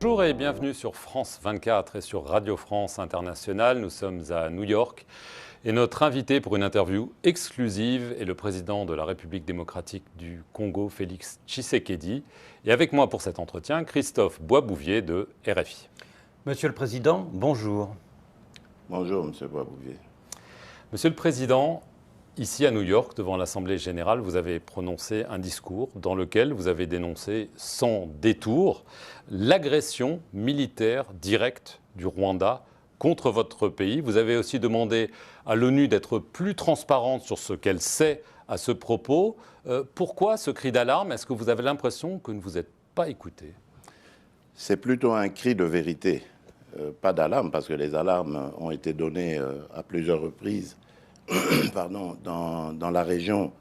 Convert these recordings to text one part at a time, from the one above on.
Bonjour et bienvenue sur France 24 et sur Radio France Internationale. Nous sommes à New York et notre invité pour une interview exclusive est le président de la République démocratique du Congo, Félix Tshisekedi. Et avec moi pour cet entretien, Christophe Boisbouvier de RFI. Monsieur le Président, bonjour. Bonjour, Monsieur Boisbouvier. Monsieur le Président, ici à New York, devant l'Assemblée générale, vous avez prononcé un discours dans lequel vous avez dénoncé sans détour l'agression militaire directe du Rwanda contre votre pays. Vous avez aussi demandé à l'ONU d'être plus transparente sur ce qu'elle sait à ce propos. Pourquoi ce cri d'alarme? Est-ce que vous avez l'impression que ne vous êtes pas écouté? C'est plutôt un cri de vérité, pas d'alarme, parce que les alarmes ont été données à plusieurs reprises dans la région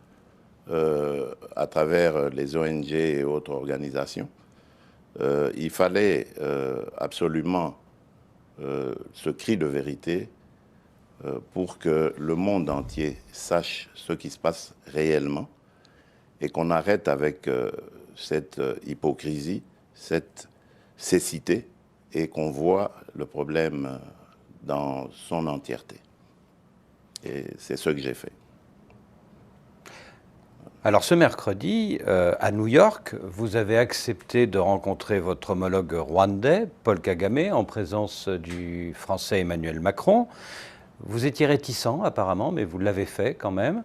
à travers les ONG et autres organisations. Il fallait absolument ce cri de vérité pour que le monde entier sache ce qui se passe réellement et qu'on arrête avec cette hypocrisie, cette cécité, et qu'on voit le problème dans son entièreté. Et c'est ce que j'ai fait. Alors ce mercredi, à New York, vous avez accepté de rencontrer votre homologue rwandais, Paul Kagame, en présence du Français Emmanuel Macron. Vous étiez réticent apparemment, mais vous l'avez fait quand même.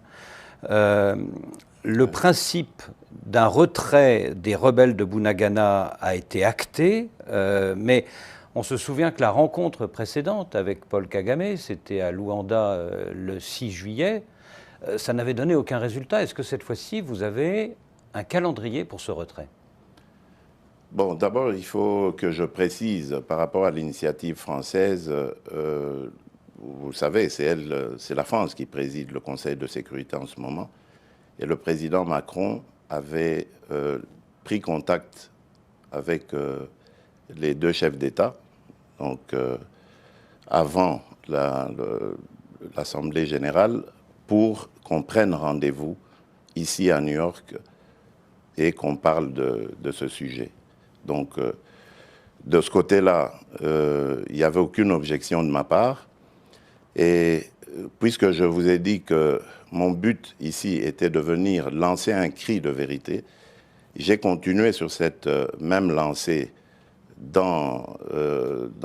Le principe d'un retrait des rebelles de Bunagana a été acté, mais on se souvient que la rencontre précédente avec Paul Kagame, c'était à Luanda le 6 juillet, ça n'avait donné aucun résultat. Est-ce que cette fois-ci, vous avez un calendrier pour ce retrait? Bon, d'abord, il faut que je précise par rapport à l'initiative française, vous savez, c'est la France qui préside le Conseil de sécurité en ce moment. Et le président Macron avait pris contact avec les deux chefs d'État, donc avant l'Assemblée générale, pour qu'on prenne rendez-vous ici à New York et qu'on parle de ce sujet. Donc, de ce côté-là, il n'y avait aucune objection de ma part. Et puisque je vous ai dit que mon but ici était de venir lancer un cri de vérité, j'ai continué sur cette même lancée dans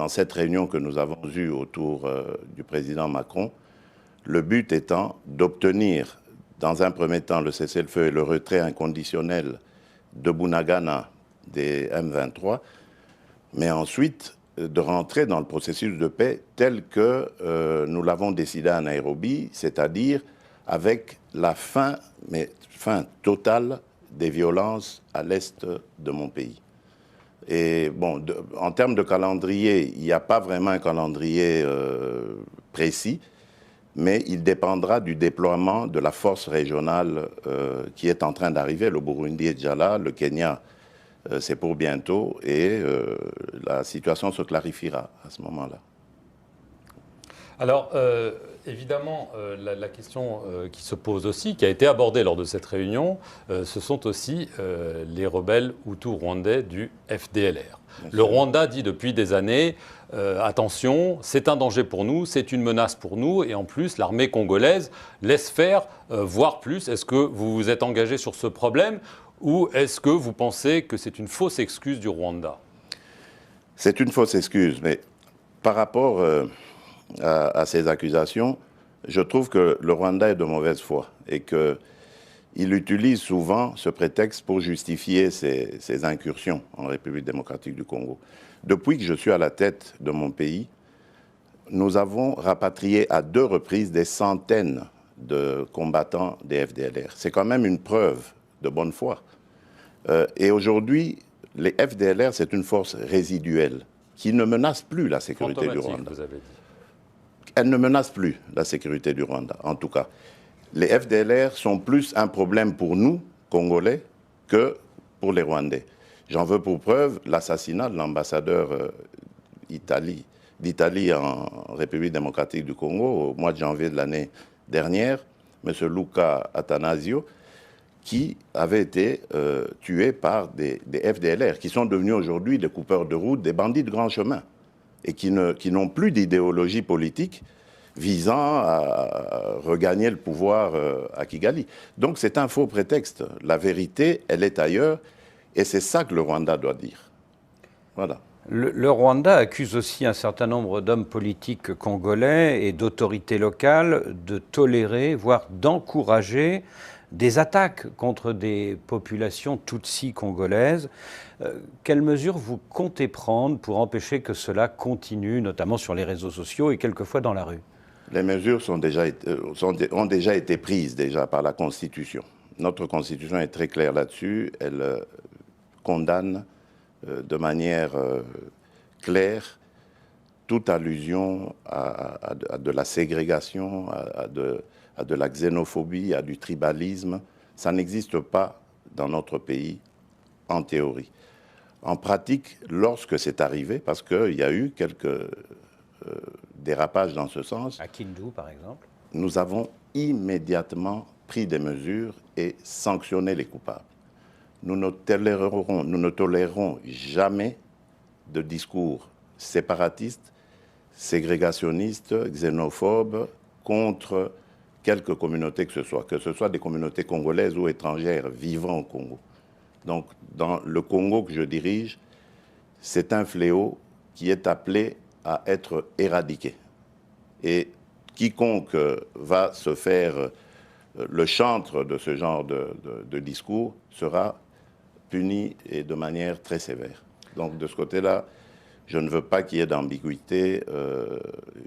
cette réunion que nous avons eue autour du président Macron, le but étant d'obtenir, dans un premier temps, le cessez-le-feu et le retrait inconditionnel de Bunagana des M23, mais ensuite de rentrer dans le processus de paix tel que nous l'avons décidé à Nairobi, c'est-à-dire avec la fin totale des violences à l'est de mon pays. Et bon, en termes de calendrier, il n'y a pas vraiment un calendrier précis, mais il dépendra du déploiement de la force régionale qui est en train d'arriver. Le Burundi est déjà là, le Kenya, c'est pour bientôt, et la situation se clarifiera à ce moment-là. Alors, évidemment, la question qui se pose aussi, qui a été abordée lors de cette réunion, ce sont aussi les rebelles hutus rwandais du FDLR. Le Rwanda dit depuis des années, attention, c'est un danger pour nous, c'est une menace pour nous, et en plus, l'armée congolaise laisse faire, voire plus. Est-ce que vous vous êtes engagé sur ce problème, ou est-ce que vous pensez que c'est une fausse excuse du Rwanda? C'est une fausse excuse, mais par rapport à ces accusations, je trouve que le Rwanda est de mauvaise foi et qu'il utilise souvent ce prétexte pour justifier ses incursions en République démocratique du Congo. Depuis que je suis à la tête de mon pays, nous avons rapatrié à 2 reprises des centaines de combattants des FDLR. C'est quand même une preuve de bonne foi. Et aujourd'hui, les FDLR, c'est une force résiduelle qui ne menace plus la sécurité du Rwanda. Vous avez dit. Elle ne menace plus la sécurité du Rwanda, en tout cas. Les FDLR sont plus un problème pour nous, Congolais, que pour les Rwandais. J'en veux pour preuve l'assassinat de l'ambassadeur d'Italie en République démocratique du Congo au mois de janvier de l'année dernière, M. Luca Attanasio, qui avaient été tués par des FDLR, qui sont devenus aujourd'hui des coupeurs de route, des bandits de grand chemin, et qui n'ont plus d'idéologie politique visant à regagner le pouvoir à Kigali. Donc c'est un faux prétexte. La vérité, elle est ailleurs, et c'est ça que le Rwanda doit dire. Voilà. Le Rwanda accuse aussi un certain nombre d'hommes politiques congolais et d'autorités locales de tolérer, voire d'encourager des attaques contre des populations tutsis congolaises. Quelles mesures vous comptez prendre pour empêcher que cela continue, notamment sur les réseaux sociaux et quelquefois dans la rue? Les mesures ont déjà été prises par la Constitution. Notre Constitution est très claire là-dessus. Elle condamne de manière claire toute allusion à de la ségrégation, à de la xénophobie, à du tribalisme. Ça n'existe pas dans notre pays, en théorie. En pratique, lorsque c'est arrivé, parce qu'il y a eu quelques dérapages dans ce sens. À Kindu, par exemple. Nous avons immédiatement pris des mesures et sanctionné les coupables. Nous ne tolérerons jamais de discours séparatistes, ségrégationnistes, xénophobes contre quelque communauté que ce soit des communautés congolaises ou étrangères vivant au Congo. Donc, dans le Congo que je dirige, c'est un fléau qui est appelé à être éradiqué. Et quiconque va se faire le chantre de ce genre de discours sera puni et de manière très sévère. Donc de ce côté-là, je ne veux pas qu'il y ait d'ambiguïté.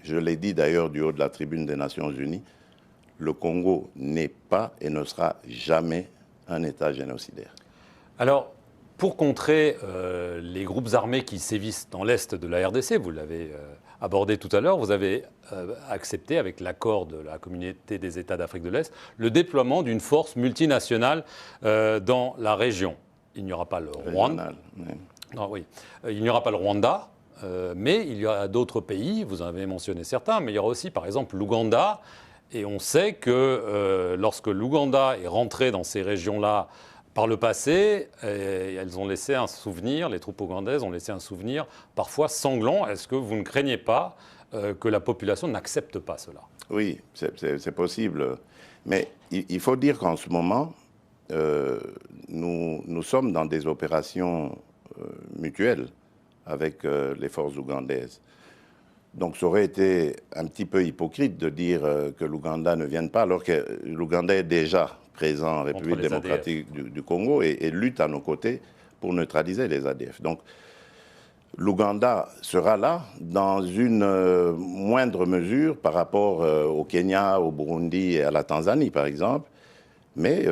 Je l'ai dit d'ailleurs du haut de la tribune des Nations Unies, le Congo n'est pas et ne sera jamais un État génocidaire. Alors, pour contrer les groupes armés qui sévissent dans l'est de la RDC, vous l'avez abordé tout à l'heure, vous avez accepté, avec l'accord de la communauté des États d'Afrique de l'Est, le déploiement d'une force multinationale dans la région. Il n'y aura pas le Rwanda. Oui. Non, oui. Il n'y aura pas le Rwanda, mais il y a d'autres pays, vous en avez mentionné certains, mais il y aura aussi par exemple l'Ouganda. Et on sait que lorsque l'Ouganda est rentré dans ces régions-là par le passé, elles ont laissé un souvenir, les troupes ougandaises ont laissé un souvenir parfois sanglant. Est-ce que vous ne craignez pas que la population n'accepte pas cela? Oui, c'est possible. Mais il faut dire qu'en ce moment, nous sommes dans des opérations mutuelles avec les forces ougandaises. Donc ça aurait été un petit peu hypocrite de dire que l'Ouganda ne vienne pas, alors que l'Ouganda est déjà présent en République démocratique du Congo et lutte à nos côtés pour neutraliser les ADF. Donc l'Ouganda sera là dans une moindre mesure par rapport au Kenya, au Burundi et à la Tanzanie, par exemple. Mais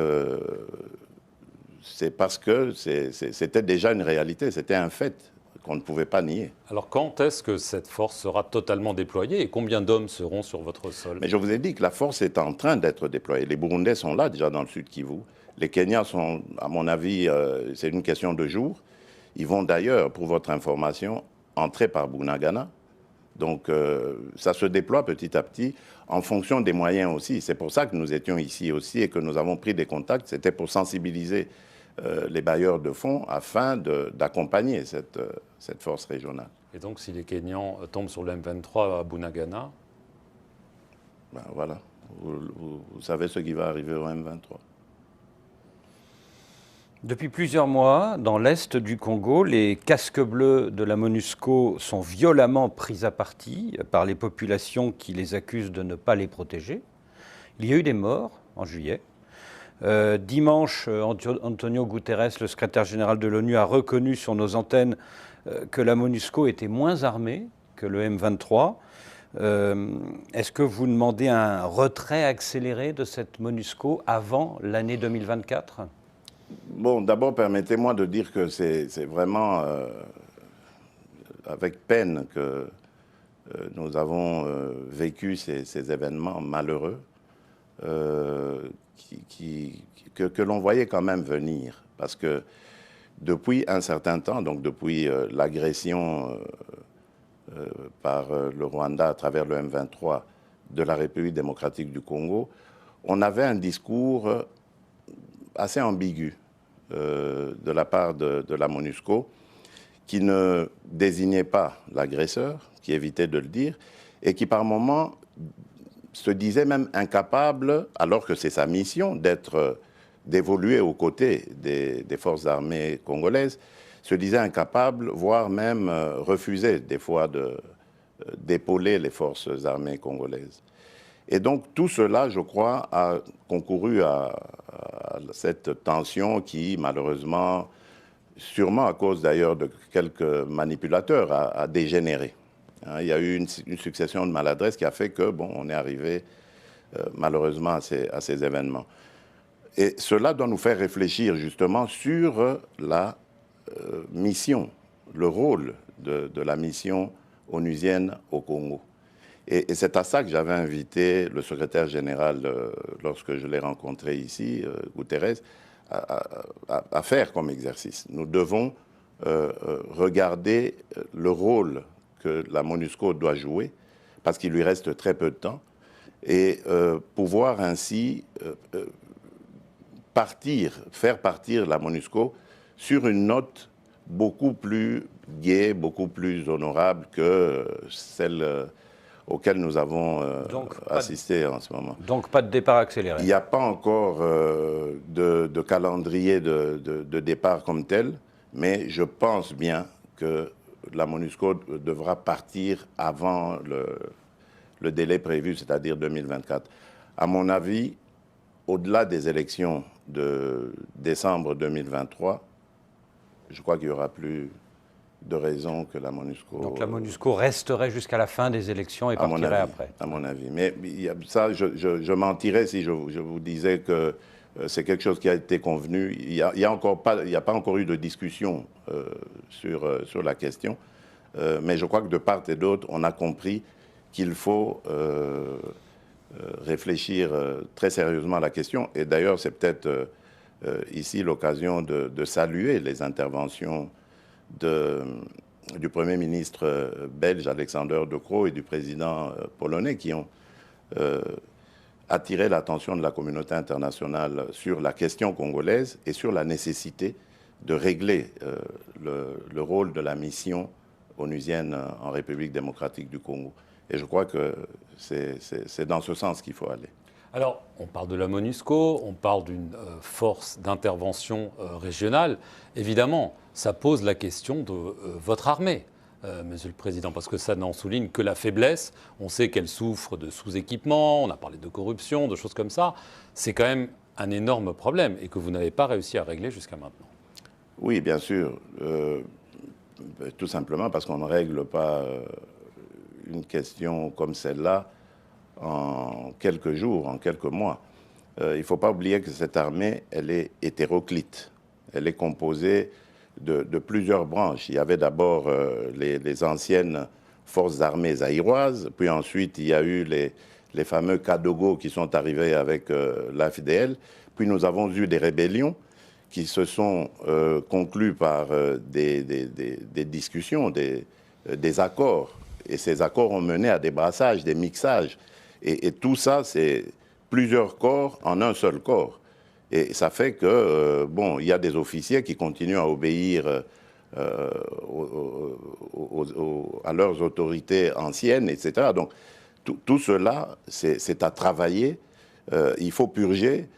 c'est parce que c'était déjà une réalité, c'était un fait qu'on ne pouvait pas nier. Alors quand est-ce que cette force sera totalement déployée et combien d'hommes seront sur votre sol? Mais je vous ai dit que la force est en train d'être déployée. Les Burundais sont là déjà dans le sud Kivu. Les Kenyans sont, à mon avis, c'est une question de jours. Ils vont d'ailleurs, pour votre information, entrer par Bunagana. Donc ça se déploie petit à petit en fonction des moyens aussi. C'est pour ça que nous étions ici aussi et que nous avons pris des contacts. C'était pour sensibiliser les bailleurs de fonds afin d'accompagner cette force régionale. Et donc si les Kenyans tombent sur le M23 à Bunagana? Ben voilà, vous savez ce qui va arriver au M23. Depuis plusieurs mois, dans l'est du Congo, les casques bleus de la MONUSCO sont violemment pris à partie par les populations qui les accusent de ne pas les protéger. Il y a eu des morts en juillet. Dimanche, Antonio Guterres, le secrétaire général de l'ONU, a reconnu sur nos antennes que la MONUSCO était moins armée que le M23. Est-ce que vous demandez un retrait accéléré de cette MONUSCO avant l'année 2024 ? Bon, d'abord, permettez-moi de dire que c'est vraiment avec peine que nous avons vécu ces événements malheureux que l'on voyait quand même venir. Parce que depuis un certain temps, donc depuis l'agression par le Rwanda à travers le M23 de la République démocratique du Congo, on avait un discours assez ambigu de la part de la MONUSCO, qui ne désignait pas l'agresseur, qui évitait de le dire, et qui par moments se disait même incapable, alors que c'est sa mission d'évoluer aux côtés des forces armées congolaises, se disait incapable, voire même refusait des fois d'épauler les forces armées congolaises. Et donc tout cela, je crois, a concouru à cette tension qui, malheureusement, sûrement à cause d'ailleurs de quelques manipulateurs, a dégénéré. Il y a eu une succession de maladresses qui a fait que, bon, on est arrivé malheureusement à ces événements. Et cela doit nous faire réfléchir justement sur la mission, le rôle de la mission onusienne au Congo. Et c'est à ça que j'avais invité le secrétaire général, lorsque je l'ai rencontré ici, Guterres, à faire comme exercice. Nous devons regarder le rôle que la MONUSCO doit jouer, parce qu'il lui reste très peu de temps, et pouvoir ainsi faire partir la MONUSCO sur une note beaucoup plus gaie, beaucoup plus honorable que celle auquel nous avons assisté en ce moment. Donc pas de départ accéléré. Il n'y a pas encore de calendrier de départ comme tel, mais je pense bien que la MONUSCO devra partir avant le délai prévu, c'est-à-dire 2024. À mon avis, au-delà des élections de décembre 2023, je crois qu'il n'y aura plus de raison que la MONUSCO... Donc la MONUSCO resterait jusqu'à la fin des élections et partirait après. À mon avis. Mais ça, je mentirais si je vous disais que c'est quelque chose qui a été convenu. Il n'y a pas encore eu de discussion sur la question. Mais je crois que de part et d'autre, on a compris qu'il faut réfléchir très sérieusement à la question. Et d'ailleurs, c'est peut-être ici l'occasion de saluer les interventions du Premier ministre belge Alexander De Croo et du président polonais qui ont attiré l'attention de la communauté internationale sur la question congolaise et sur la nécessité de régler le rôle de la mission onusienne en République démocratique du Congo. Et je crois que c'est dans ce sens qu'il faut aller. Alors, on parle de la MONUSCO, on parle d'une force d'intervention régionale. Évidemment, ça pose la question de votre armée, Monsieur le Président, parce que ça n'en souligne que la faiblesse. On sait qu'elle souffre de sous-équipement, on a parlé de corruption, de choses comme ça. C'est quand même un énorme problème et que vous n'avez pas réussi à régler jusqu'à maintenant. Oui, bien sûr. Tout simplement parce qu'on ne règle pas une question comme celle-là en quelques jours, en quelques mois. Il ne faut pas oublier que cette armée, elle est hétéroclite. Elle est composée de plusieurs branches. Il y avait d'abord les anciennes forces armées zaïroises, puis ensuite il y a eu les fameux Kadogo qui sont arrivés avec l'AFDL, puis nous avons eu des rébellions qui se sont conclues par des discussions, des accords. Et ces accords ont mené à des brassages, des mixages. Et tout ça, c'est plusieurs corps en un seul corps. Et ça fait que, bon, il y a des officiers qui continuent à obéir à leurs autorités anciennes, etc. Donc, tout cela, c'est à travailler. Il faut purger,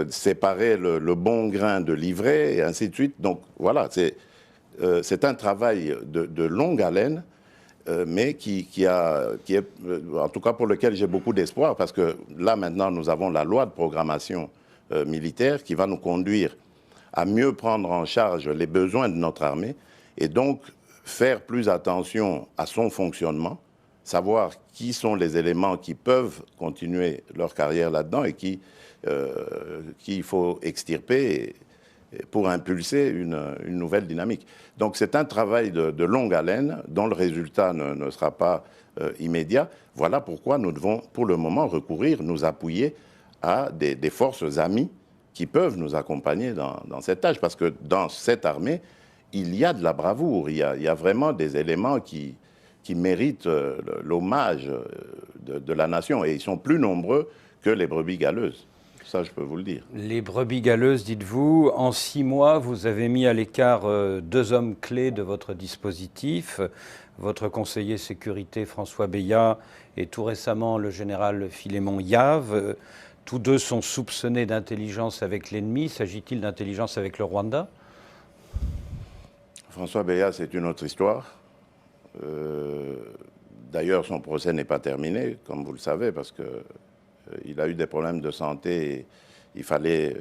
séparer le bon grain de l'ivraie, et ainsi de suite. Donc, voilà, c'est un travail de longue haleine, mais qui est, en tout cas pour lequel j'ai beaucoup d'espoir, parce que là, maintenant, nous avons la loi de programmation militaire qui va nous conduire à mieux prendre en charge les besoins de notre armée et donc faire plus attention à son fonctionnement, savoir qui sont les éléments qui peuvent continuer leur carrière là-dedans et qu'il faut extirper pour impulser une nouvelle dynamique. Donc c'est un travail de longue haleine dont le résultat ne sera pas immédiat. Voilà pourquoi nous devons pour le moment recourir, nous appuyer à des forces amies qui peuvent nous accompagner dans cette tâche. Parce que dans cette armée, il y a de la bravoure, il y a vraiment des éléments qui méritent l'hommage de la nation. Et ils sont plus nombreux que les brebis galeuses. Ça, je peux vous le dire. Les brebis galeuses, dites-vous, en 6 mois, vous avez mis à l'écart 2 hommes clés de votre dispositif, votre conseiller sécurité François Beya et tout récemment le général Philémon Yave. Tous deux sont soupçonnés d'intelligence avec l'ennemi. S'agit-il d'intelligence avec le Rwanda? François Beya, c'est une autre histoire. D'ailleurs, son procès n'est pas terminé, comme vous le savez, parce qu'il a eu des problèmes de santé et il fallait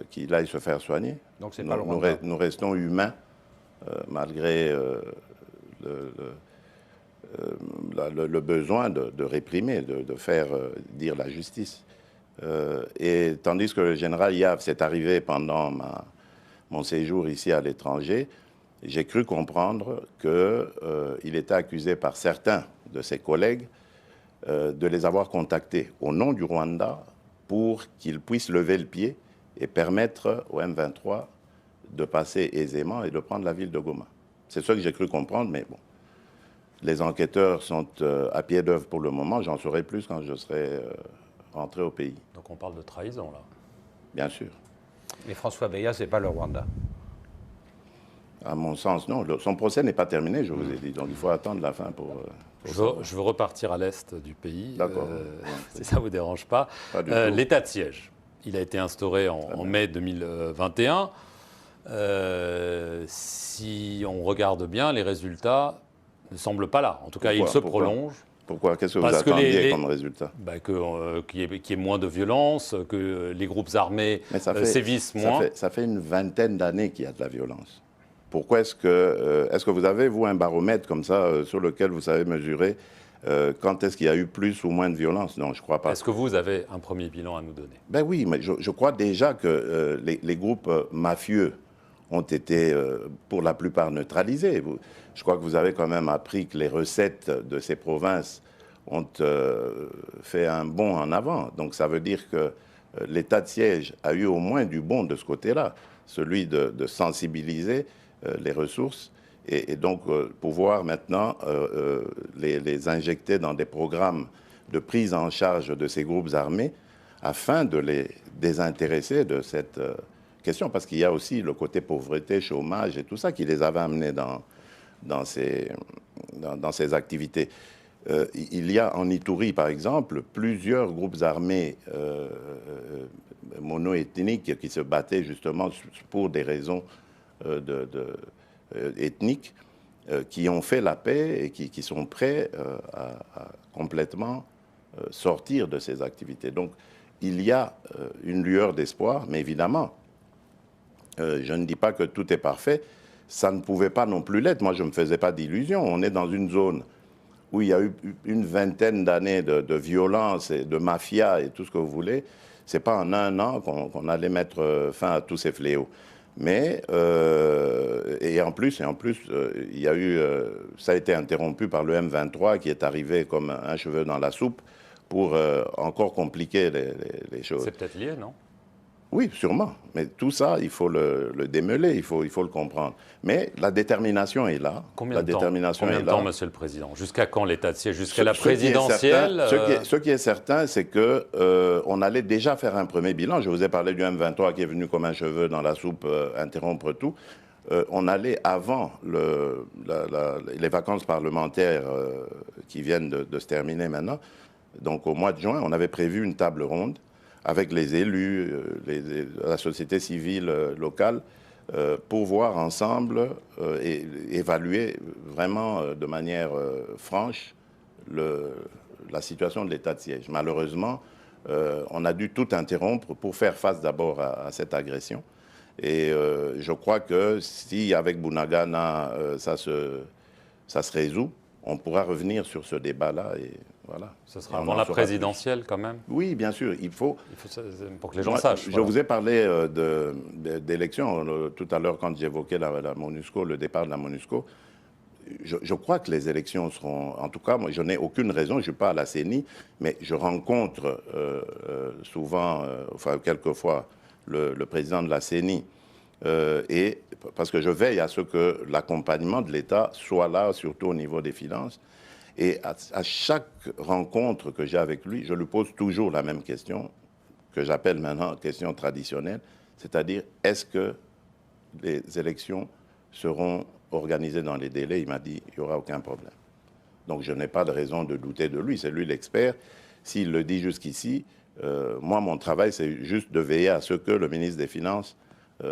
qu'il aille se faire soigner. Donc c'est pas le Rwanda. Nous restons humains, malgré le besoin de réprimer, de faire dire la justice. Et tandis que le général Yave s'est arrivé pendant mon séjour ici à l'étranger, j'ai cru comprendre qu'il était accusé par certains de ses collègues de les avoir contactés au nom du Rwanda pour qu'ils puissent lever le pied et permettre au M23 de passer aisément et de prendre la ville de Goma. C'est ce que j'ai cru comprendre, mais bon. Les enquêteurs sont à pied d'œuvre pour le moment. J'en saurai plus quand je serai rentré au pays. Donc on parle de trahison, là. Bien sûr. Mais François Beya, ce n'est pas le Rwanda. À mon sens, non. Son procès n'est pas terminé, je vous ai dit. Donc il faut attendre la fin pour je veux repartir à l'est du pays. D'accord. Si ça ne vous dérange pas. Pas du tout. L'état de siège, il a été instauré en mai 2021. Si on regarde bien, les résultats ne semblent pas là. En tout cas, ils se prolongent. Pourquoi? Qu'est-ce que vous attendiez comme résultat? Qu'il y ait moins de violence, que les groupes armés sévissent moins. Ça fait une vingtaine d'années qu'il y a de la violence. Pourquoi est-ce que vous avez, vous, un baromètre comme ça sur lequel vous savez mesurer quand est-ce qu'il y a eu plus ou moins de violence? Non, je ne crois pas. Est-ce que vous avez un premier bilan à nous donner? Ben oui, mais je crois déjà que les groupes mafieux ont été pour la plupart neutralisés. Je crois que vous avez quand même appris que les recettes de ces provinces ont fait un bond en avant. Donc ça veut dire que l'état de siège a eu au moins du bon de ce côté-là, celui de sensibiliser les ressources et donc pouvoir maintenant les injecter dans des programmes de prise en charge de ces groupes armés afin de les désintéresser de cette question. Parce qu'il y a aussi le côté pauvreté, chômage et tout ça qui les avait amenés dans ces activités. Il y a en Ituri, par exemple, plusieurs groupes armés mono-ethniques qui se battaient justement pour des raisons ethniques, qui ont fait la paix et qui sont prêts à complètement sortir de ces activités. Donc, il y a une lueur d'espoir, mais évidemment, je ne dis pas que tout est parfait. Ça ne pouvait pas non plus l'être. Moi, je ne me faisais pas d'illusions. On est dans une zone où il y a eu une vingtaine d'années de violence et de mafia et tout ce que vous voulez. Ce n'est pas en un an qu'on allait mettre fin à tous ces fléaux. Mais, et en plus, il y a eu, ça a été interrompu par le M23 qui est arrivé comme un cheveu dans la soupe pour encore compliquer les choses. C'est peut-être lié, non? Oui, sûrement. Mais tout ça, il faut le démêler, il faut le comprendre. Mais la détermination est là. Combien de temps, Monsieur le Président? Jusqu'à quand l'état de siège? Jusqu'à la présidentielle? Ce qui est certain, c'est qu'on allait déjà faire un premier bilan. Je vous ai parlé du M23 qui est venu comme un cheveu dans la soupe interrompre tout. On allait, avant les vacances parlementaires qui viennent de se terminer maintenant, donc au mois de juin, on avait prévu une table ronde avec les élus, la société civile locale, pour voir ensemble et évaluer vraiment de manière franche la situation de l'état de siège. Malheureusement, on a dû tout interrompre pour faire face d'abord à cette agression. Et je crois que si avec Bunagana ça se résout, on pourra revenner sur ce débat-là. Et voilà. Ce sera avant la présidentielle quand même? Oui, bien sûr. Il faut pour que les gens sachent. Je vous ai parlé d'élections tout à l'heure quand j'évoquais la MONUSCO, le départ de la MONUSCO. Je crois que les élections seront... En tout cas, moi, je n'ai aucune raison, je ne suis pas à la CENI, mais je rencontre souvent, quelquefois, le président de la CENI, et parce que je veille à ce que l'accompagnement de l'État soit là, surtout au niveau des finances. Et à chaque rencontre que j'ai avec lui, je lui pose toujours la même question. que j'appelle maintenant question traditionnelle, c'est-à-dire est-ce que les élections seront organisées dans les délais? Il m'a dit il n'y aura aucun problème. Donc je n'ai pas de raison de douter de lui, c'est lui l'expert. S'il le dit jusqu'ici, moi mon travail c'est juste de veiller à ce que le ministre des Finances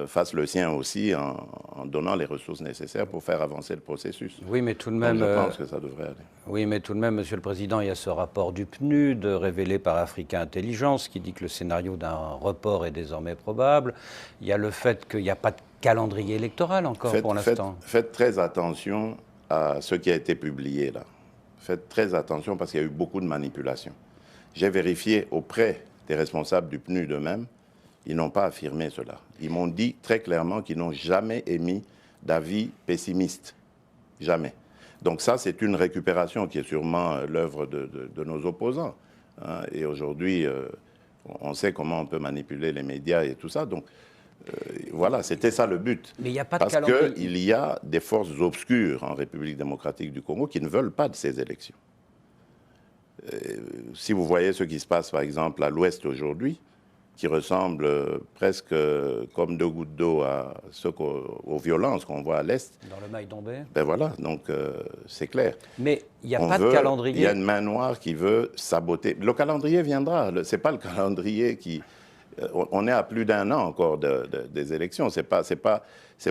fasse le sien aussi en donnant les ressources nécessaires pour faire avancer le processus. Oui, mais tout de même, donc je pense que ça devrait aller. Oui, mais tout de même, Monsieur le Président, il y a ce rapport du PNUD révélé par Africa Intelligence qui dit que le scénario d'un report est désormais probable. Il y a le fait qu'il n'y a pas de calendrier électoral encore pour l'instant. Faites très attention à ce qui a été publié là. Faites très attention parce qu'il y a eu beaucoup de manipulations. J'ai vérifié auprès des responsables du PNUD eux-mêmes. Ils n'ont pas affirmé cela. Ils m'ont dit très clairement qu'ils n'ont jamais émis d'avis pessimiste. Jamais. Donc ça, c'est une récupération qui est sûrement l'œuvre de nos opposants. Hein. Et aujourd'hui, on sait comment on peut manipuler les médias et tout ça. Donc voilà, c'était ça le but. Mais il n'y a pas de calendrier. Parce qu'il y a des forces obscures en République démocratique du Congo qui ne veulent pas de ces élections. Si vous voyez ce qui se passe, par exemple, à l'Ouest aujourd'hui, qui ressemble presque comme deux gouttes d'eau aux violences qu'on voit à l'Est. Dans le Maï-Dombé. Ben voilà, donc c'est clair. Mais il n'y a pas de calendrier. Il y a une main noire qui veut saboter. Le calendrier viendra. Ce n'est pas le calendrier qui... on est à plus d'1 an encore des élections. Ce n'est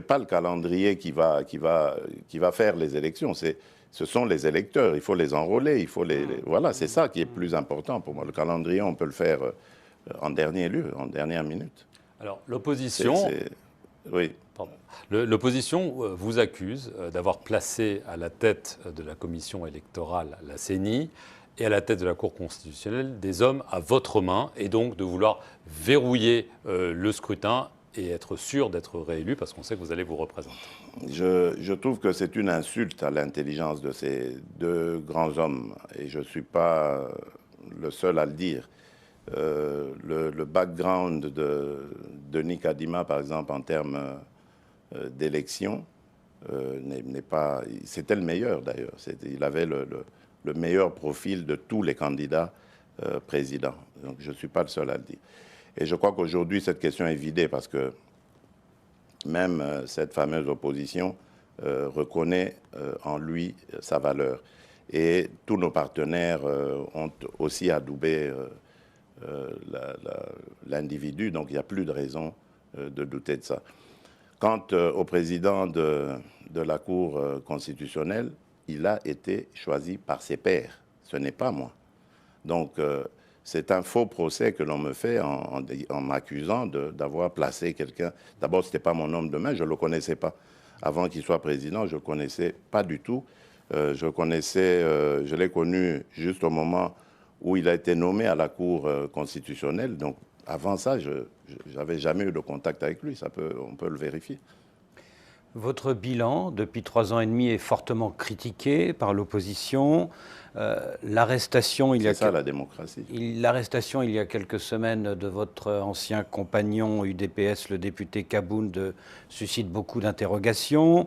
pas le calendrier qui va faire les élections. Ce sont les électeurs. Il faut les enrôler. Il faut voilà, c'est ça qui est plus important pour moi. Le calendrier, on peut le faire... en dernier lieu, en dernière minute. Alors, l'opposition... Oui. L'opposition vous accuse d'avoir placé à la tête de la commission électorale, la CENI, et à la tête de la Cour constitutionnelle des hommes à votre main, et donc de vouloir verrouiller le scrutin et être sûr d'être réélu, parce qu'on sait que vous allez vous représenter. Je trouve que c'est une insulte à l'intelligence de ces deux grands hommes, et je ne suis pas le seul à le dire. Le background de Denis Kadima, par exemple, en termes d'élection, n'est pas... C'était le meilleur, d'ailleurs. Il avait le meilleur profil de tous les candidats présidents. Donc, je ne suis pas le seul à le dire. Et je crois qu'aujourd'hui, cette question est vidée parce que même cette fameuse opposition reconnaît en lui sa valeur. Et tous nos partenaires ont aussi adoubé... l'individu, donc il n'y a plus de raison de douter de ça. Quant au président de la Cour constitutionnelle, il a été choisi par ses pairs, ce n'est pas moi. Donc c'est un faux procès que l'on me fait en m'accusant d'avoir placé quelqu'un. D'abord, ce n'était pas mon homme de main, je ne le connaissais pas. Avant qu'il soit président, je ne le connaissais pas du tout. Je l'ai connu juste au moment où il a été nommé à la Cour constitutionnelle. Donc, avant ça, je n'avais jamais eu de contact avec lui. On peut le vérifier. Votre bilan, depuis 3 ans et demi, est fortement critiqué par l'opposition. L'arrestation, c'est ça la démocratie. L'arrestation, il y a quelques semaines, de votre ancien compagnon UDPS, le député Kabound, suscite beaucoup d'interrogations.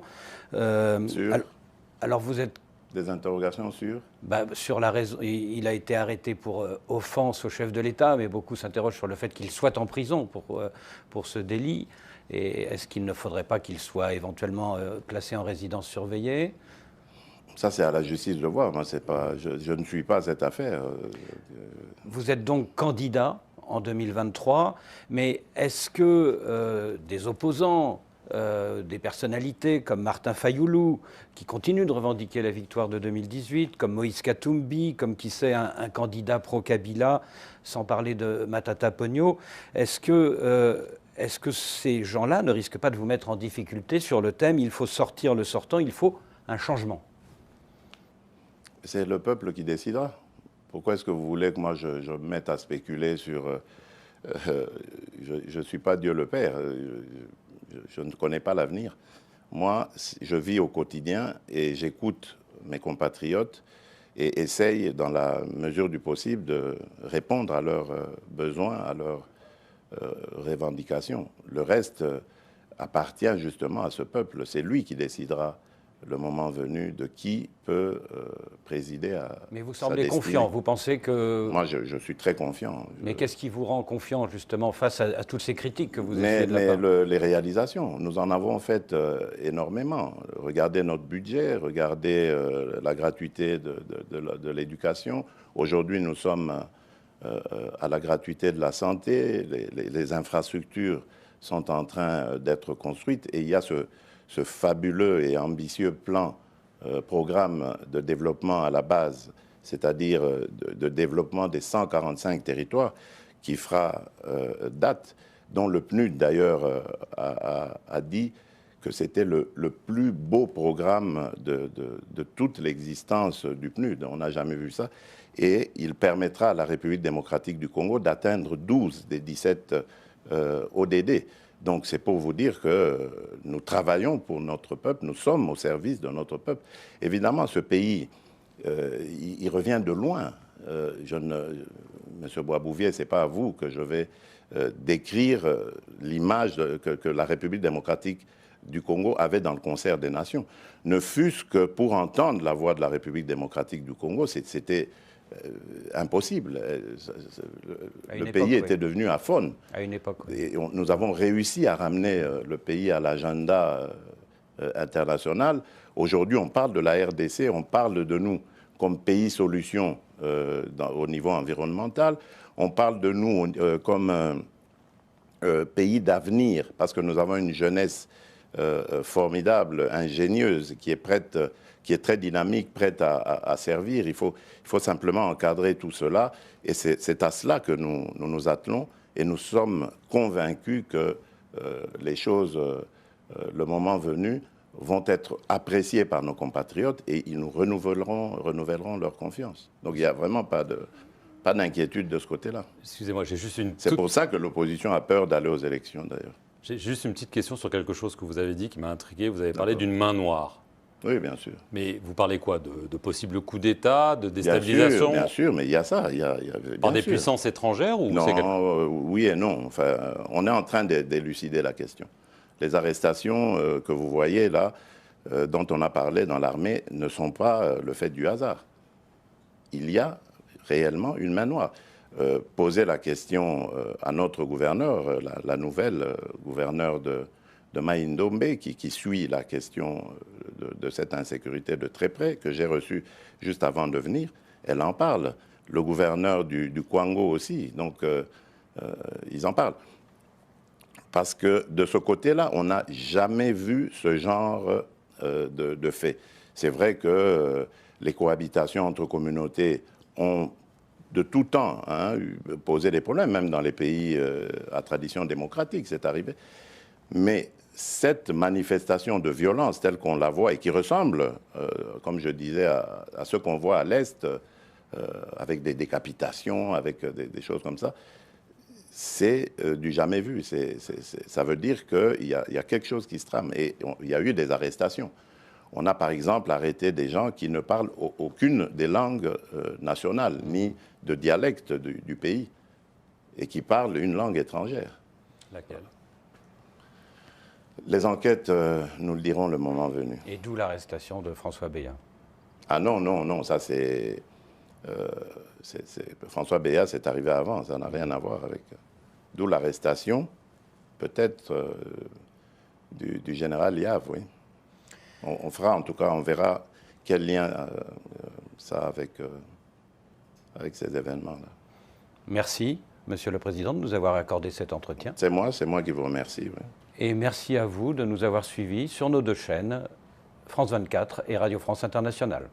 Alors, vous êtes... Des interrogations sur sur la raison. Il a été arrêté pour offense au chef de l'État, mais beaucoup s'interrogent sur le fait qu'il soit en prison pour ce délit. Et est-ce qu'il ne faudrait pas qu'il soit éventuellement placé en résidence surveillée? Ça, c'est à la justice de le voir. Moi, je ne suis pas cette affaire. Vous êtes donc candidat en 2023, mais est-ce que des opposants, des personnalités comme Martin Fayoulou, qui continue de revendiquer la victoire de 2018, comme Moïse Katumbi, comme qui sait un candidat pro-Kabila, sans parler de Matata Ponyo, est-ce que ces gens-là ne risquent pas de vous mettre en difficulté sur le thème « il faut sortir le sortant, il faut un changement » ? C'est le peuple qui décidera. Pourquoi est-ce que vous voulez que moi je me mette à spéculer sur... je ne suis pas Dieu le Père. Je ne connais pas l'avenir. Moi, je vis au quotidien et j'écoute mes compatriotes et essaye, dans la mesure du possible, de répondre à leurs besoins, à leurs revendications. Le reste appartient justement à ce peuple. C'est lui qui décidera le moment venu, de qui peut présider à Mais vous sa semblez destinée. confiant, vous pensez que... Moi, je suis très confiant. Mais qu'est-ce qui vous rend confiant, justement, face à toutes ces critiques que vous essayez de la Mais part les réalisations, nous en avons fait énormément. Regardez notre budget, regardez la gratuité de l'éducation. Aujourd'hui, nous sommes à la gratuité de la santé. Les infrastructures sont en train d'être construites. Et il y a ce fabuleux et ambitieux programme de développement à la base, c'est-à-dire de développement des 145 territoires qui fera date, dont le PNUD d'ailleurs a dit que c'était le plus beau programme de toute l'existence du PNUD. On n'a jamais vu ça. Et il permettra à la République démocratique du Congo d'atteindre 12 des 17 ODD. Donc c'est pour vous dire que nous travaillons pour notre peuple, nous sommes au service de notre peuple. Évidemment, ce pays, il revient de loin. Monsieur Boisbouvier, ce n'est pas à vous que je vais décrire l'image que la République démocratique du Congo avait dans le concert des nations. Ne fût-ce que pour entendre la voix de la République démocratique du Congo, c'était impossible. Le pays était devenu aphone. À une époque, oui. Et nous avons réussi à ramener le pays à l'agenda international. Aujourd'hui, on parle de la RDC, on parle de nous comme pays solution au niveau environnemental. On parle de nous comme pays d'avenir, parce que nous avons une jeunesse formidable, ingénieuse, qui est prête, qui est très dynamique, prête à servir. Il faut simplement encadrer tout cela. Et c'est à cela que nous attelons. Et nous sommes convaincus que les choses, le moment venu, vont être appréciées par nos compatriotes et ils nous renouvelleront leur confiance. Donc il n'y a vraiment pas d'inquiétude de ce côté-là. Excusez-moi, j'ai juste une... C'est pour ça que l'opposition a peur d'aller aux élections, d'ailleurs. J'ai juste une petite question sur quelque chose que vous avez dit qui m'a intrigué. Vous avez parlé d'une main noire. Oui, bien sûr. Mais vous parlez quoi de possibles coups d'État, de déstabilisation? Bien sûr, mais il y a ça. Par des puissances étrangères ou Non, oui et non. Enfin, on est en train d'élucider la question. Les arrestations que vous voyez là, dont on a parlé dans l'armée, ne sont pas le fait du hasard. Il y a réellement une main noire. Poser la question à notre gouverneur, la nouvelle gouverneure de Mai-Ndombe, qui suit la question de cette insécurité de très près, que j'ai reçue juste avant de venir, elle en parle. Le gouverneur du Kwango aussi, donc ils en parlent. Parce que de ce côté-là, on n'a jamais vu ce genre de fait. C'est vrai que les cohabitations entre communautés ont de tout temps posé des problèmes, même dans les pays à tradition démocratique, c'est arrivé. Mais cette manifestation de violence telle qu'on la voit et qui ressemble, comme je disais, à ce qu'on voit à l'Est, avec des décapitations, avec des choses comme ça, c'est du jamais vu. Ça veut dire qu'il y a quelque chose qui se trame. Et il y a eu des arrestations. On a par exemple arrêté des gens qui ne parlent aucune des langues nationales, ni de dialecte du pays, et qui parlent une langue étrangère. Laquelle? Les enquêtes nous le diront le moment venu. Et d'où l'arrestation de François Béat. Ah non, ça c'est... François Béat, c'est arrivé avant, ça n'a rien à voir avec... D'où l'arrestation, peut-être, du général Yav, oui. On fera, en tout cas, on verra quel lien ça a avec ces événements-là. Merci, Monsieur le Président, de nous avoir accordé cet entretien. C'est moi qui vous remercie. Oui. Et merci à vous de nous avoir suivis sur nos deux chaînes, France 24 et Radio France Internationale.